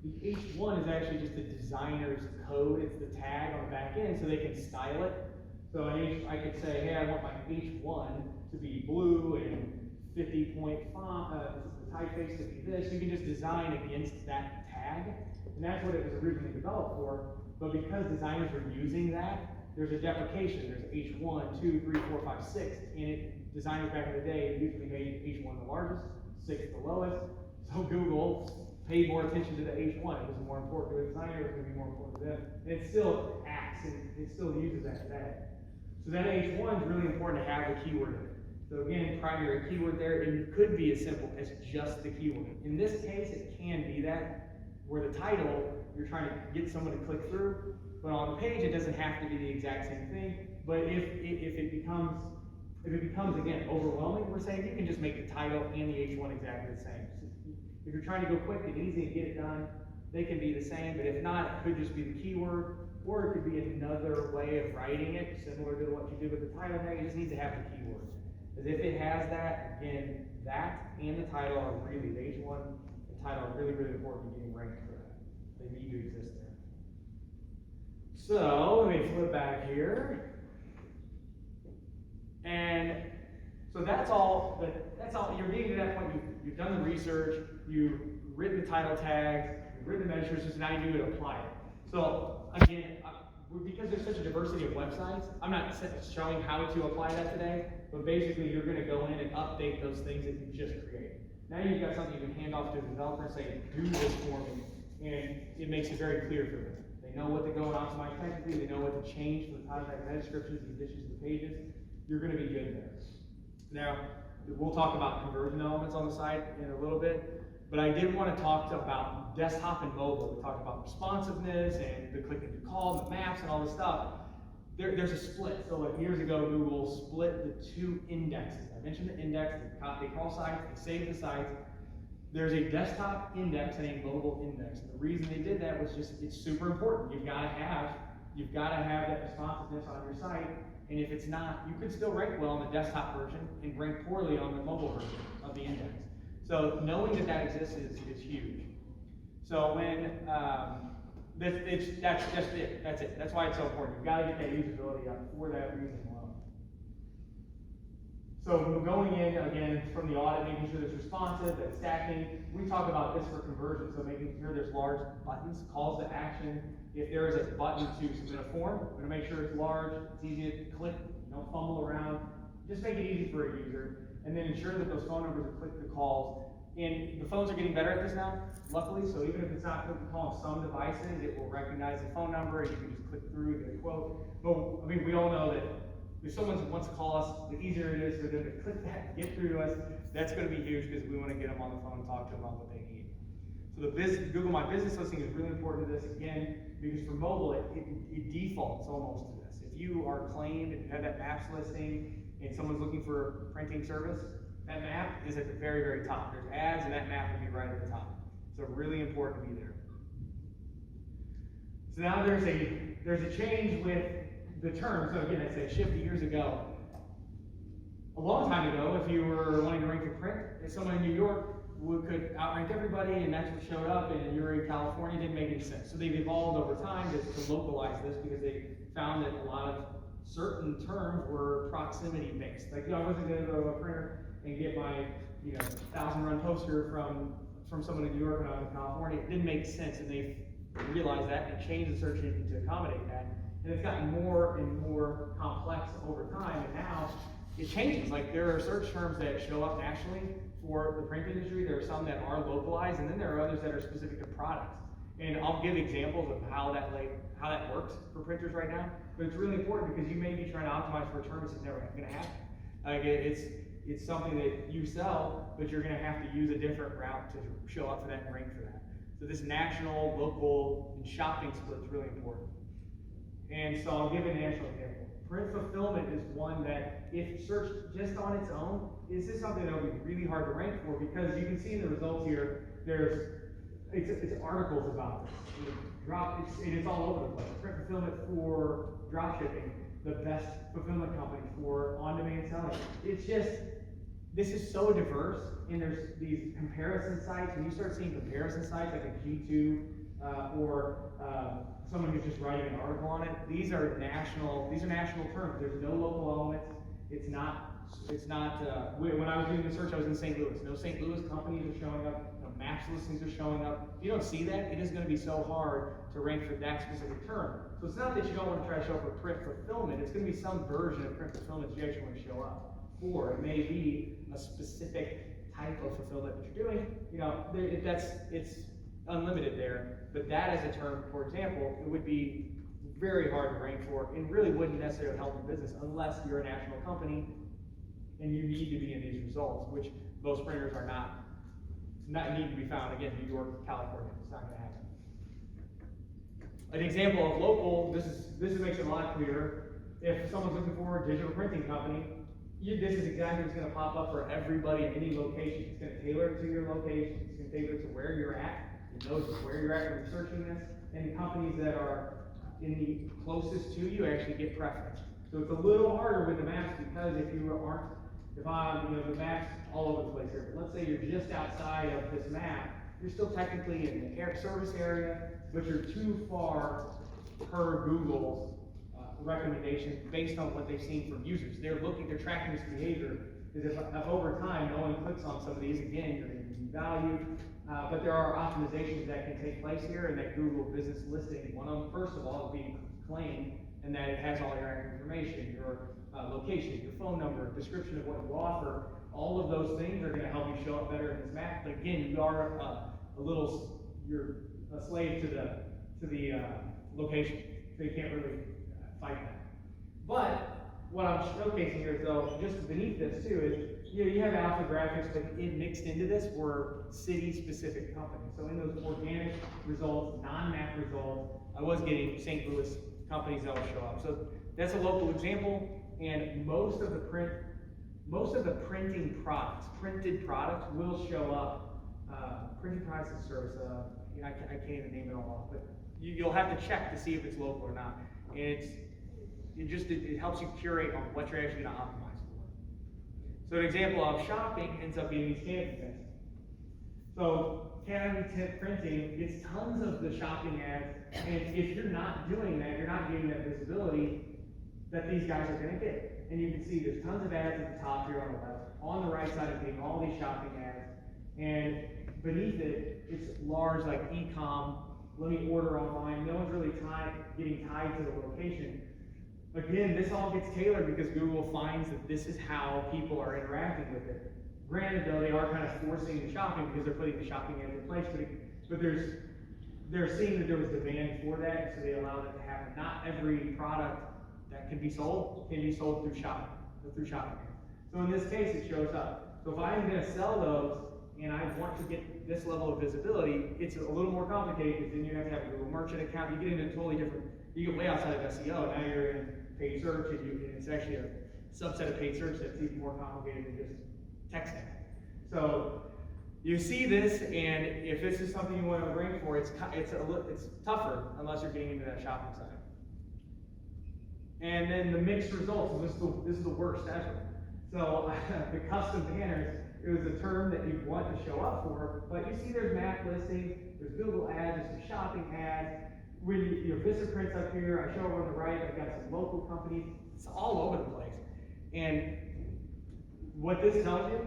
The H1 is actually just the designer's code. It's the tag on the back end, so they can style it. So I could say, hey, I want my H1 to be blue and 50-point font, the typeface to be this. You can just design against that tag, and that's what it was originally developed for. But because designers were using that, there's a deprecation. There's H1, 2, 3, 4, 5, 6, and designers back in the day usually made H1 the largest, 6 the lowest. So Google paid more attention to the H1. It was more important to the designer, it was going to be more important to them. And it still acts, and it still uses that today. So that H1 is really important to have the keyword in it. So again, primary keyword there, it could be as simple as just the keyword. In this case, it can be that, where the title, you're trying to get someone to click through, but on the page, it doesn't have to be the exact same thing. But if it becomes, again, overwhelming, we're saying you can just make the title and the H1 exactly the same. If you're trying to go quick and easy and get it done, they can be the same, but if not, it could just be the keyword, or it could be another way of writing it, similar to what you did with the title tag. You just need to have the keyword. Because if it has that, again, that and the title are really, the H1 and title are really, really important to getting ranked for that. They need to exist there. So, let me flip back here. And so that's all, you're getting to that point, you've done the research, you've written the title tags, you've written the measures, so now you do it, apply it. So again, because there's such a diversity of websites, I'm not showing how to apply that today, but basically you're gonna go in and update those things that you just created. Now you've got something you can hand off to the developer and say, do this for me, and it makes it very clear for them. They know what to go and optimize technically, they know what to change for the title tag, meta descriptions, the additions to the pages. You're gonna be good there. Now, we'll talk about conversion elements on the site in a little bit, but I did want to talk about desktop and mobile. We talked about responsiveness and the click and call, the maps and all this stuff. There's a split. So like years ago, Google split the two indexes. I mentioned the index, they call sites, they save the sites. There's a desktop index and a mobile index. And the reason they did that was just, it's super important. You've got to have that responsiveness on your site. And if it's not, you could still rank well on the desktop version and rank poorly on the mobile version of the index. So knowing that that exists is huge. So when, that's just it, that's it. That's why it's so important. You've got to get that usability up for that reason alone. So going in, again, from the audit, making sure it's responsive, that's stacking. We talk about this for conversion, so making sure there's large buttons, calls to action. If there is a button to submit a form, we're gonna make sure it's large, it's easy to click, you don't fumble around. Just make it easy for a user, and then ensure that those phone numbers are click to calls. And the phones are getting better at this now, luckily, so even if it's not click to call on some devices, it will recognize the phone number, and you can just click through, get a quote. But, I mean, we all know that if someone wants to call us, the easier it is for them to click that, get through to us, that's gonna be huge, because we wanna get them on the phone and talk to them about what they need. So the Google My Business listing is really important to this, again, because for mobile, it defaults almost to this. If you are claimed and you have that maps listing and someone's looking for printing service, that map is at the very, very top. There's ads and that map will be right at the top. So really important to be there. So now there's a change with the term. So again, I say shift years ago. A long time ago, if you were wanting to rank for print, if someone in New York could outrank everybody, and that's what showed up, and you're in California, it didn't make any sense. So they've evolved over time to localize this, because they found that a lot of certain terms were proximity based. Like, I wasn't going to go to a printer and get my 1,000-run poster from someone in New York when I was in California. It didn't make sense, and they realized that and changed the search engine to accommodate that. And it's gotten more and more complex over time, and now it changes. Like, there are search terms that show up nationally for the print industry. There are some that are localized, and then there are others that are specific to products. And I'll give examples of how that works for printers right now. But it's really important, because you may be trying to optimize for a term that's never going to happen. Like, it's something that you sell, but you're going to have to use a different route to show up for that and rank for that. So this national, local, and shopping split is really important. And so I'll give an national example. Print fulfillment is one that, if searched just on its own, this is something that will be really hard to rank for, because you can see in the results here, it's articles about this. And it's all over the place. Print fulfillment for drop shipping, the best fulfillment company for on-demand selling. It's just, this is so diverse, and there's these comparison sites. When you start seeing comparison sites like a G2 or someone who's just writing an article on it, these are national terms. There's no local elements. It's not It's not, when I was doing the search, I was in St. Louis. No St. Louis companies are showing up, no Maps listings are showing up. If you don't see that, it is gonna be so hard to rank for that specific term. So it's not that you don't wanna try to show up for print fulfillment, it's gonna be some version of print fulfillment that you actually wanna show up. Or it may be a specific type of fulfillment that you're doing, it's unlimited there. But that as a term, for example, it would be very hard to rank for and really wouldn't necessarily help your business unless you're a national company and you need to be in these results, which most printers are not need to be found. Again, New York, California, it's not gonna happen. An example of local, this makes it a lot clearer. If someone's looking for a digital printing company, this is exactly what's gonna pop up for everybody in any location. It's gonna tailor it to your location, it's gonna tailor it to where you're at. It knows where you're at when you're searching this, and companies that are in the closest to you actually get preference. So it's a little harder with the maps because if the map's all over the place here, but let's say you're just outside of this map, you're still technically in the service area, but you're too far per Google's recommendation based on what they've seen from users. They're tracking this behavior, because if over time no one clicks on some of these, again, you're going to be devalued. But there are optimizations that can take place here, and that Google business listing, one of them, first of all, is being claimed, and that it has all your information, your location, your phone number, description of what you offer. All of those things are going to help you show up better in this map. But again, you are you're a slave to the location, so you can't really fight that. But what I'm showcasing here is, though, just beneath this too, is you have alpha graphics, but mixed into this were city-specific companies. So in those organic results, non-map results, I was getting St. Louis companies that will show up. So that's a local example, and most of the printing products, printed products will show up. Printing products as a service, I can't even name it all off, but you'll have to check to see if it's local or not. And it helps you curate on what you're actually going to optimize for. So an example of shopping ends up being these canopy prints. So canopy tip printing gets tons of the shopping ads, and if you're not doing that, you're not getting that visibility that these guys are going to get. And you can see there's tons of ads at the top here on the left. On the right side of being all these shopping ads, and beneath it, it's large like e-com, let me order online. No one's really getting tied to the location. Again, this all gets tailored because Google finds that this is how people are interacting with it. Granted, though, they are kind of forcing the shopping because they're putting the shopping ads in place, but they're seeing that there was demand for that, so they allowed it to happen. Not every product that can be sold through shopping ads. So in this case, it shows up. So if I'm going to sell those and I want to get this level of visibility, it's a little more complicated because then you have to have a Google Merchant account. You get into a totally different, you get way outside of SEO. Now you're in paid search, and it's actually a subset of paid search that's even more complicated than just texting. So you see this, and if this is something you want to rank for, it's tougher unless you're getting into that shopping side. And then the mixed results, this is the worst ever. So the custom banners, it was a term that you want to show up for, but you see there's map listing, there's Google ads, there's some shopping ads. When your Vistaprint's up here, I show over on the right, I've got some local companies. It's all over the place. And what this tells you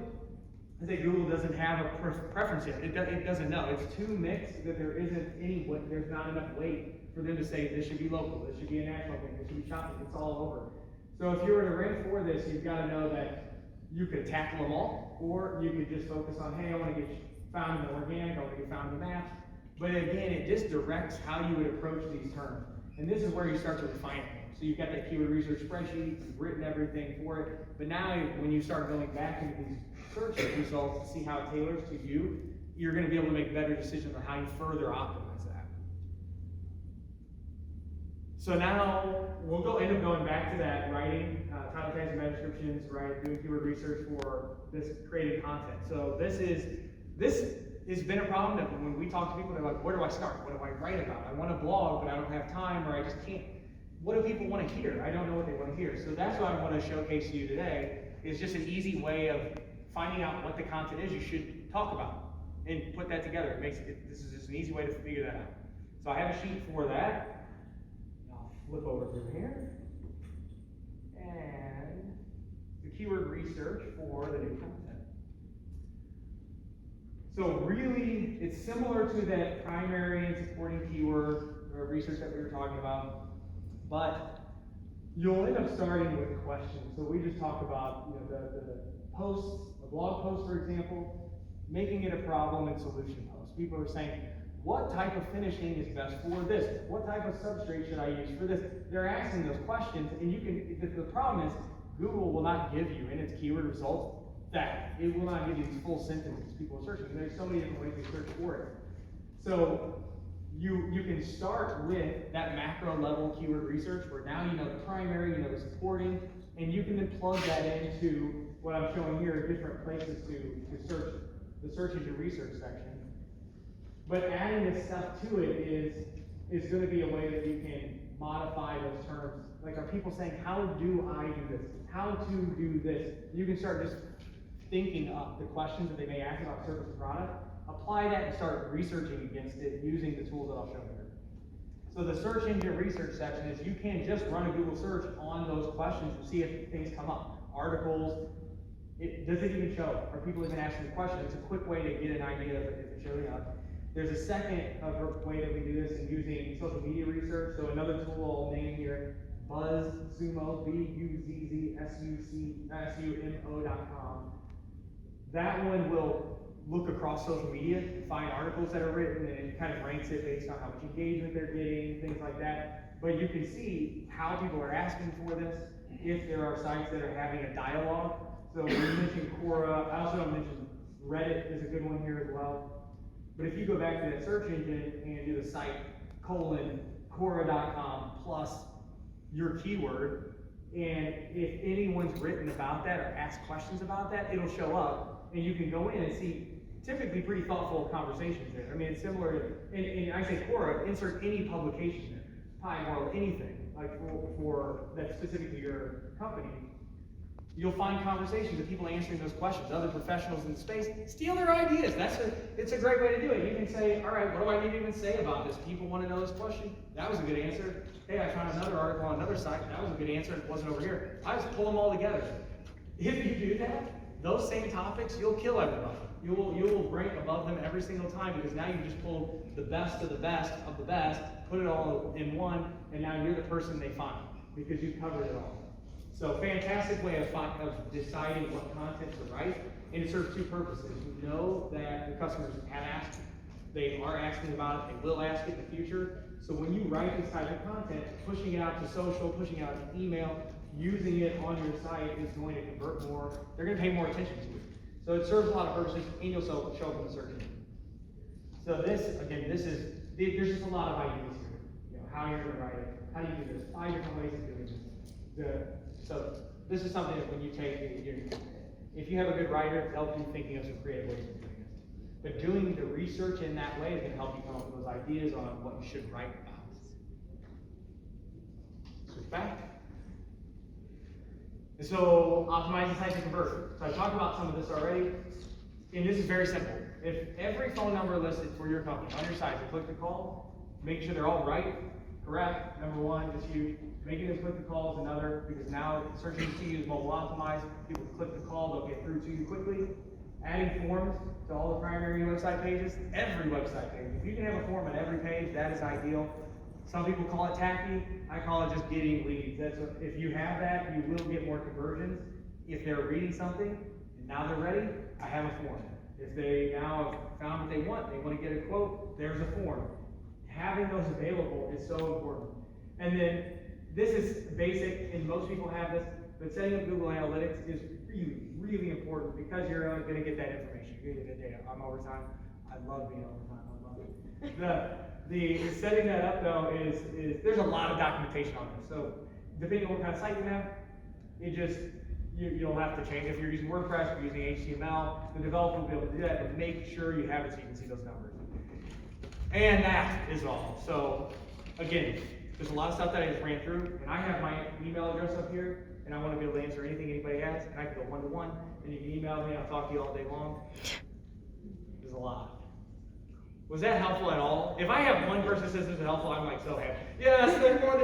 is that Google doesn't have a preference yet. It doesn't know. It's too mixed that there's not enough weight for them to say this should be local, this should be a national thing, this should be shopping. It's all over. So if you were to rank for this, you've got to know that you could tackle them all, or you could just focus on, hey, I want to get found in the organic, I want to get found in the maps. But again, it just directs how you would approach these terms. And this is where you start to refine it. So you've got that keyword research spreadsheet, you've written everything for it. But now when you start going back into these search results to see how it tailors to you, you're going to be able to make better decisions on how you further optimize that. So now we'll end up going back to that writing, title tags and meta descriptions, right? Doing keyword research for this creating content. So this has been a problem that when we talk to people, they're like, where do I start? What do I write about? I want to blog, but I don't have time, or I just can't. What do people want to hear? I don't know what they want to hear. So that's what I want to showcase to you today, is just an easy way of finding out what the content is you should talk about and put that together. This is just an easy way to figure that out. So I have a sheet for that. I'll flip over through here. And the keyword research for the new content. So really, it's similar to that primary and supporting keyword research that we were talking about, but you'll end up starting with questions. So we just talked about, the posts, a blog post, for example, making it a problem and solution post. People are saying, what type of finishing is best for this? What type of substrate should I use for this? They're asking those questions, and the problem is, Google will not give you in its keyword results that. It will not give you these full sentences people are searching. And there's so many different ways to search for it. So you can start with that macro level keyword research where now you know the primary, you know the supporting, and you can then plug that into what I'm showing here, different places to search, the search engine research section. But adding this stuff to it is going to be a way that you can modify those terms. Like, are people saying, how do I do this? How to do this? You can start just thinking up the questions that they may ask about service or product, apply that and start researching against it using the tools that I'll show here. So the search engine research section is you can just run a Google search on those questions and see if things come up. Articles, does it even show? Are people even asking the question? It's a quick way to get an idea if it's showing up. There's a second way that we do this in using social media research. So another tool I'll name here, BuzzSumo, BuzzSumo.com. That one will look across social media and find articles that are written, and it kind of ranks it based on how much engagement they're getting, things like that. But you can see how people are asking for this, if there are sites that are having a dialogue. So we mentioned Quora. I also mentioned Reddit is a good one here as well. But if you go back to that search engine and do the site Quora.com plus your keyword, and if anyone's written about that or asked questions about that, it'll show up, and you can go in and see typically pretty thoughtful conversations there. I mean, it's similar to, and I say Quora, insert any publication there, Pie World, anything, like for that's specific to your company. You'll find conversations of people answering those questions. Other professionals in the space steal their ideas. It's a great way to do it. You can say, all right, what do I need to even say about this? People want to know this question. That was a good answer. Hey, I found another article on another site. That was a good answer. It wasn't over here. I just pull them all together. If you do that, those same topics, you'll kill everybody. You will rank above them every single time, because now you just pull the best of the best of the best, put it all in one, and now you're the person they find because you've covered it all. So fantastic way of deciding what content to write, and it serves two purposes. You know that the customers have asked, they are asking about it, they will ask it in the future. So when you write this type of content, pushing it out to social, pushing it out to email, using it on your site is going to convert more. They're going to pay more attention to it. So it serves a lot of purposes, and you'll show up in the search engine. So this, again, there's just a lot of ideas here. You know, how you're going to write it, how do you do this, 5 different ways of doing this. So this is something that when you take, if you have a good writer, it helps you thinking of some creative ways of doing this. But doing the research in that way is going to help you come up with those ideas on what you should write about. Switch back. And so optimizing site to conversion. So I talked about some of this already, and this is very simple. If every phone number listed for your company on your site, you click the call, make sure they're all right, correct, number one, is huge. Making them click the call is another, because now search engine to you is mobile optimized. People click the call, they'll get through to you quickly. Adding forms to all the primary website pages, every website page. If you can have a form on every page, that is ideal. Some people call it tacky. I call it just getting leads. If you have that, you will get more conversions. If they're reading something and now they're ready, I have a form. If they now have found what they want to get a quote, there's a form. Having those available is so important. And then this is basic, and most people have this, but setting up Google Analytics is really, really important, because you're going to get that information. You're going to get data. I'm overtime. I love being overtime. I love it. The setting that up though is there's a lot of documentation on this. So depending on what kind of site you have, you'll have to change. If you're using WordPress, if you're using HTML, the developer will be able to do that, but make sure you have it so you can see those numbers. And that is all. So again, there's a lot of stuff that I just ran through, and I have my email address up here, and I want to be able to answer anything anybody has, and I can go one-to-one, and you can email me, and I'll talk to you all day long. There's a lot. Was that helpful at all? If I have one person that says this is helpful, I'm like so happy. Yes, there's more than